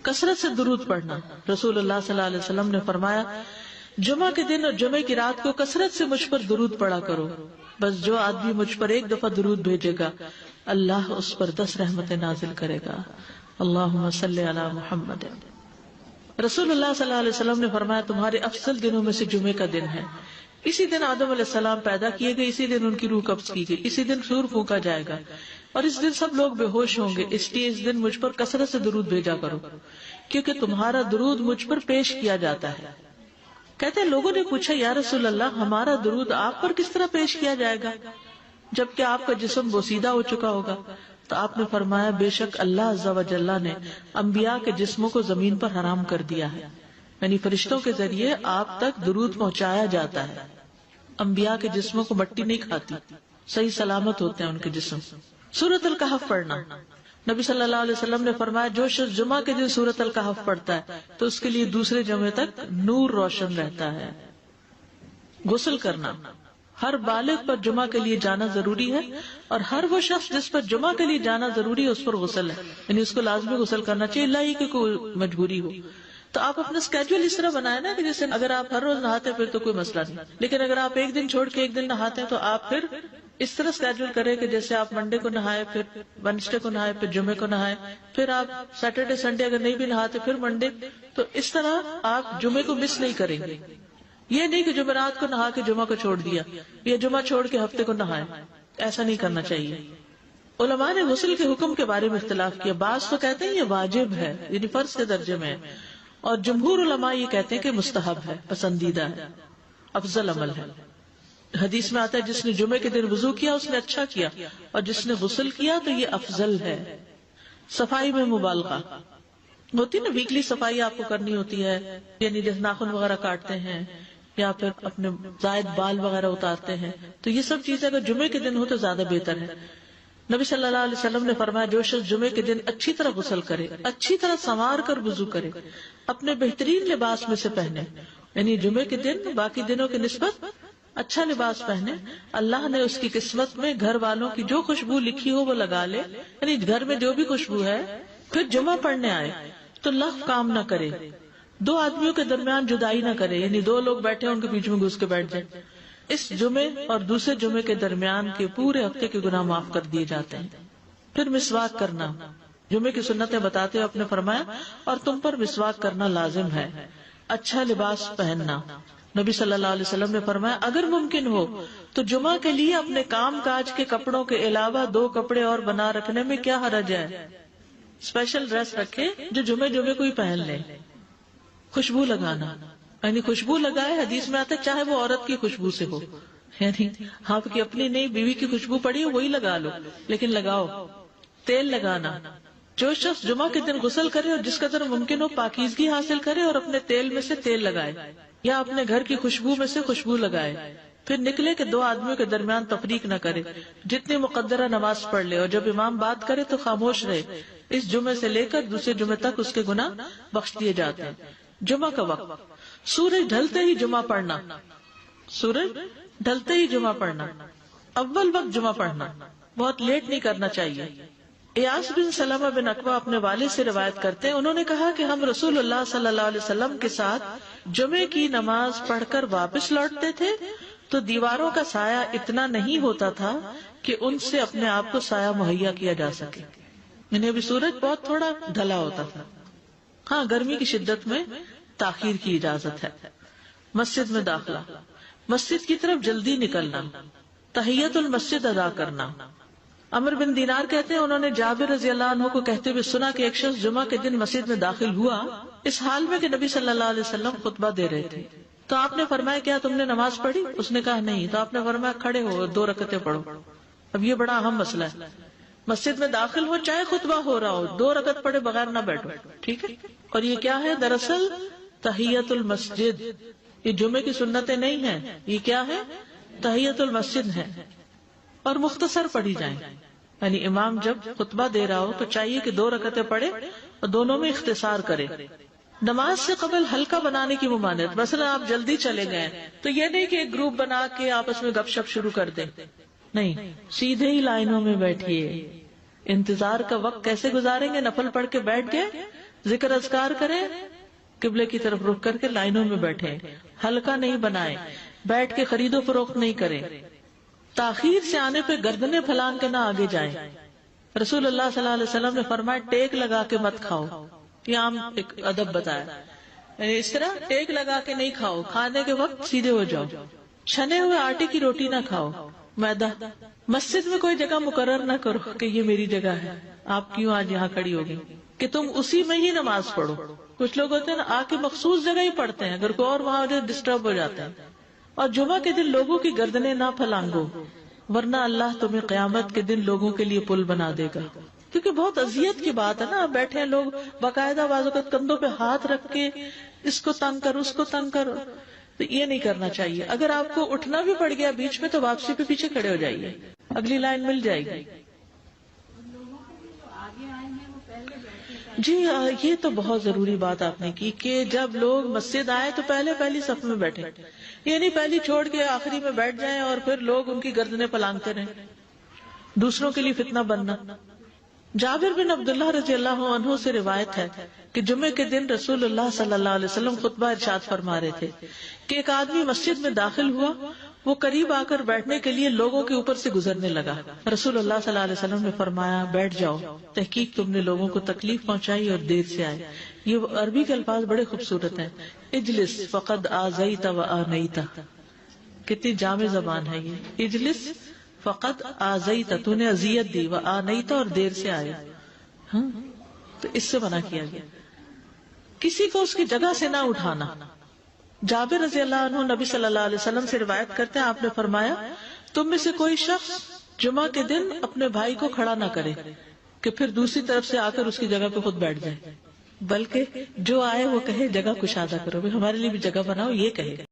کثرت سے درود پڑھنا. رسول اللہ صلی اللہ علیہ وسلم نے فرمایا جمعہ کے دن اور جمعہ کی رات کو کثرت سے مجھ پر درود پڑھا کرو. بس جو آدمی مجھ پر ایک دفعہ درود بھیجے گا اللہ اس پر 10 رحمتیں نازل کرے گا. اللہم صلی علی محمد. رسول اللہ صلی اللہ علیہ وسلم نے فرمایا تمہارے افضل دنوں میں سے جمعے کا دن ہے. اسی دن آدم علیہ السلام پیدا کیے گئے, اسی دن ان کی روح قبض کی گئی, اسی دن سور پھونکا جائے گا اور اس دن سب لوگ بے ہوش ہوں گے. اس لیے اس دن مجھ پر کثرت سے درود بھیجا کرو کیونکہ تمہارا درود مجھ پر پیش کیا جاتا ہے. کہتے ہیں لوگوں نے پوچھا یا رسول اللہ ہمارا درود آپ پر کس طرح پیش کیا جائے گا جبکہ آپ کا جسم بوسیدہ ہو چکا ہوگا؟ تو آپ نے فرمایا بے شک اللہ عز و جل نے انبیاء کے جسموں کو زمین پر حرام کر دیا ہے, یعنی فرشتوں کے ذریعے آپ تک درود پہنچایا جاتا ہے. انبیاء کے جسموں کو مٹی نہیں کھاتی, صحیح سلامت ہوتے ہیں ان کے جسم. سورۃ الکہف پڑھنا. نبی صلی اللہ علیہ وسلم نے فرمایا جو شخص جمعہ کے دن سورۃ الکہف پڑھتا ہے تو اس کے لیے دوسرے جمعے تک نور روشن رہتا ہے. غسل کرنا. ہر بالغ پر جمعہ کے لیے جانا ضروری ہے اور ہر وہ شخص جس پر جمعہ کے لیے جانا ضروری ہے اس پر غسل ہے, یعنی اس کو لازمی غسل کرنا چاہیے اللہ ہی کہ کوئی مجبوری ہو. تو آپ اپنا اسکیڈول اس طرح بنائے نا کہ جیسے اگر آپ ہر روز نہاتے پھر تو کوئی مسئلہ نہیں, لیکن اگر آپ ایک دن چھوڑ کے ایک دن نہاتے ہیں تو آپ پھر اس طرح اسکیڈول کریں کہ جیسے آپ منڈے کو نہائے, پھر وینسڈے کو نہائے, پھر جمعے کو نہائے, پھر آپ سیٹرڈے سنڈے اگر نہیں بھی نہاتے پھر منڈے. تو اس طرح آپ جمعے کو مس نہیں کریں گے. یہ نہیں کہ جمعرات کو نہا کے جمعہ کو چھوڑ دیا یا جمعہ چھوڑ کے ہفتے کو نہائے, ایسا نہیں کرنا چاہیے. علماء نے غسل کے حکم کے بارے میں اختلاف کیا. بعض تو کہتے ہیں یہ واجب ہے, یعنی فرض کے درجے میں ہے, اور جمہور علماء یہ کہتے ہیں کہ مستحب ہے, پسندیدہ ہے, افضل عمل ہے. حدیث میں آتا ہے جس نے جمعے کے دن وضو کیا اس نے اچھا کیا اور جس نے غسل کیا تو یہ افضل ہے. صفائی میں مبالغہ ہوتی نا, ویکلی صفائی آپ کو کرنی ہوتی ہے, یعنی جیسے ناخن وغیرہ کاٹتے ہیں یا پھر اپنے زائد بال وغیرہ اتارتے ہیں, تو یہ سب چیزیں اگر جمعے کے دن ہو تو زیادہ بہتر ہے. نبی صلی اللہ علیہ وسلم نے فرمایا جو شخص جمعے کے دن اچھی طرح غسل کرے, اچھی طرح سنوار کر وضو کرے, اپنے بہترین لباس میں سے پہنے, یعنی جمعے کے دن باقی دنوں کی نسبت اچھا لباس پہنے, اللہ نے اس کی قسمت میں گھر والوں کی جو خوشبو لکھی ہو وہ لگا لے, یعنی گھر میں جو بھی خوشبو ہے, پھر جمعہ پڑھنے آئے تو لغو کام نہ کرے, 2 آدمیوں کے درمیان جدائی نہ کرے, یعنی 2 لوگ بیٹھے ان کے بیچ میں گھس کے بیٹھ جائے. اس جمعے اور دوسرے جمعے کے درمیان کے پورے ہفتے کے گناہ معاف کر دیے جاتے ہیں. پھر مسواک کرنا. جمعے کی سنتیں بتاتے ہوئے آپ نے فرمایا اور تم پر مسواک کرنا لازم ہے. اچھا لباس پہننا. نبی صلی اللہ علیہ وسلم نے فرمایا اگر ممکن ہو تو جمعہ کے لیے اپنے کام کاج کے کپڑوں کے علاوہ 2 کپڑے اور بنا رکھنے میں کیا حرج ہے. اسپیشل ڈریس رکھے جو جمعے کو ہی پہن لے. خوشبو لگانا, یعنی خوشبو لگائے, حدیث میں آتا ہے چاہے وہ عورت کی خوشبو سے ہو, یعنی آپ کی اپنی نہیں بیوی کی خوشبو پڑی وہی لگا لو, لیکن لگاؤ. تیل لگانا. جو شخص جمعہ کے دن غسل کرے اور جس قدر ممکن ہو پاکیزگی حاصل کرے اور اپنے تیل میں سے تیل لگائے یا اپنے گھر کی خوشبو میں سے خوشبو لگائے, پھر نکلے کہ 2 آدمیوں کے درمیان تفریق نہ کرے, جتنی مقدرہ نماز پڑھ لے, اور جب امام بات کرے تو خاموش رہے. اس جمعے سے لے کر دوسرے جمعے تک اس کے گناہ بخش دیے جاتے ہیں. جمعہ کا وقت. سورج ڈھلتے ہی جمعہ پڑھنا. سورج ڈھلتے ہی جمعہ پڑھنا. اول وقت جمعہ پڑھنا, بہت لیٹ نہیں کرنا چاہیے. ایاس بن سلمہ بن عقبہ اپنے والد سے روایت کرتے ہیں, انہوں نے کہا کہ ہم رسول اللہ صلی اللہ علیہ وسلم کے ساتھ جمعے کی نماز پڑھ کر واپس لوٹتے تھے تو دیواروں کا سایہ اتنا نہیں ہوتا تھا کہ ان سے اپنے آپ کو سایہ مہیا کیا جا سکے, یعنی ابھی سورج بہت تھوڑا ڈھلا ہوتا تھا. ہاں گرمی کی شدت میں تاخیر کی اجازت ہے. مسجد میں داخلہ. مسجد کی طرف جلدی نکلنا. تحیت المسجد ادا کرنا. عمر بن دینار کہتے ہیں انہوں نے جابر رضی اللہ عنہ کو کہتے ہوئے سنا کہ ایک شخص جمعہ کے دن مسجد میں داخل ہوا اس حال میں کہ نبی صلی اللہ علیہ وسلم خطبہ دے رہے تھے. تو آپ نے فرمایا کیا تم نے نماز پڑھی؟ اس نے کہا نہیں. تو آپ نے فرمایا کھڑے ہو 2 رکعتیں پڑھو. اب یہ بڑا اہم مسئلہ ہے, مسجد میں داخل ہو چاہے خطبہ ہو رہا ہو 2 رکعت پڑھے بغیر نہ بیٹھو, ٹھیک ہے. اور یہ کیا ہے؟ دراصل تحیت المسجد. یہ جمعے کی سنتیں نہیں ہیں, یہ کیا ہے؟ تحیت المسجد ہے, اور مختصر پڑھی جائیں. یعنی امام جب خطبہ دے رہا ہو تو چاہیے کہ 2 رکعتیں پڑھے اور دونوں میں اختصار کرے. نماز سے قبل ہلکا بنانے کی ممانعت. مثلا آپ جلدی چلے گئے تو یہ نہیں کہ ایک گروپ بنا کے آپس میں گپ شپ شروع کر دیں, نہیں, سیدھے ہی لائنوں میں بیٹھیے. انتظار کا وقت کیسے گزاریں گے؟ نفل پڑھ کے بیٹھ گئے ذکر اذکار کریں، قبلے کی طرف رخ کر کے لائنوں میں بیٹھیں، حلقہ نہیں بنائیں، بیٹھ کے خرید و فروخت نہیں کریں، تاخیر سے آنے پہ گردنیں پھلانگ کے نہ آگے جائیں۔ رسول اللہ صلی اللہ علیہ وسلم نے فرمایا ٹیک لگا کے مت کھاؤ، یہ عام ایک ادب بتایا، یعنی اس طرح ٹیک لگا کے نہیں کھاؤ، کھانے کے وقت سیدھے ہو جاؤ۔ چھنے ہوئے آٹے کی روٹی نہ کھاؤ، میدا۔ مسجد میں کوئی جگہ مقرر نہ کرو کہ یہ میری جگہ ہے، آپ کیوں آج یہاں کھڑی ہوگی، کہ تم اسی میں ہی نماز پڑھو۔ کچھ لوگ ہوتے ہیں نا آ کے مخصوص جگہ ہی پڑھتے ہیں، اگر کوئی اور وہاں ڈسٹرب ہو جاتے ہیں۔ اور جمعہ کے دن لوگوں کی گردنیں نہ پھلانگو، ورنہ اللہ تمہیں قیامت کے دن لوگوں کے لیے پل بنا دے گا۔ کیونکہ بہت اذیت کی بات ہے نا، بیٹھے ہیں لوگ باقاعدہ بعض اوقات کندھوں پہ ہاتھ رکھ کے اس کو تنگ کر اس کو تنگ کر، تو یہ نہیں کرنا چاہیے۔ اگر آپ کو اٹھنا بھی پڑ گیا بیچ میں تو واپسی پہ پیچھے کھڑے ہو جائیے، اگلی لائن مل جائے گی۔ جی یہ تو بہت ضروری بات آپ نے کی کہ جب لوگ مسجد آئے تو پہلی صف میں بیٹھے، یہ نہیں پہلی چھوڑ کے آخری میں بیٹھ جائیں اور پھر لوگ ان کی گردنیں پلانگتے رہیں، دوسروں کے لیے فتنہ بننا۔ جابر بن عبداللہ رضی اللہ عنہ سے روایت ہے کہ جمعے کے دن رسول اللہ صلی اللہ علیہ وسلم خطبہ ارشاد فرما رہے تھے کہ ایک آدمی مسجد میں داخل ہوا، وہ قریب آ کر بیٹھنے کے لیے لوگوں کے اوپر سے گزرنے لگا۔ رسول اللہ صلی اللہ علیہ وسلم نے فرمایا بیٹھ جاؤ، تحقیق تم نے لوگوں کو تکلیف پہنچائی اور دیر سے آئے۔ یہ عربی کے الفاظ بڑے خوبصورت ہیں، اجلس فقد آذیت و آنیت، کتنی جامع زبان ہے یہ، اجلس فقط آذیت، تو نے اذیت دی، و آنیت، اور دیر سے آئے۔ تو اس سے منع کیا گیا، کسی کو اس کی جگہ سے نہ اٹھانا۔ جابر رضی اللہ عنہ نبی صلی اللہ علیہ وسلم سے روایت کرتے ہیں، آپ نے فرمایا تم میں سے کوئی شخص جمعہ کے دن اپنے بھائی کو کھڑا نہ کرے کہ پھر دوسری طرف سے آ کر اس کی جگہ پہ خود بیٹھ جائے، بلکہ جو آئے وہ کہے جگہ کشادہ کرو، ہمارے لیے بھی جگہ بناؤ، یہ کہے۔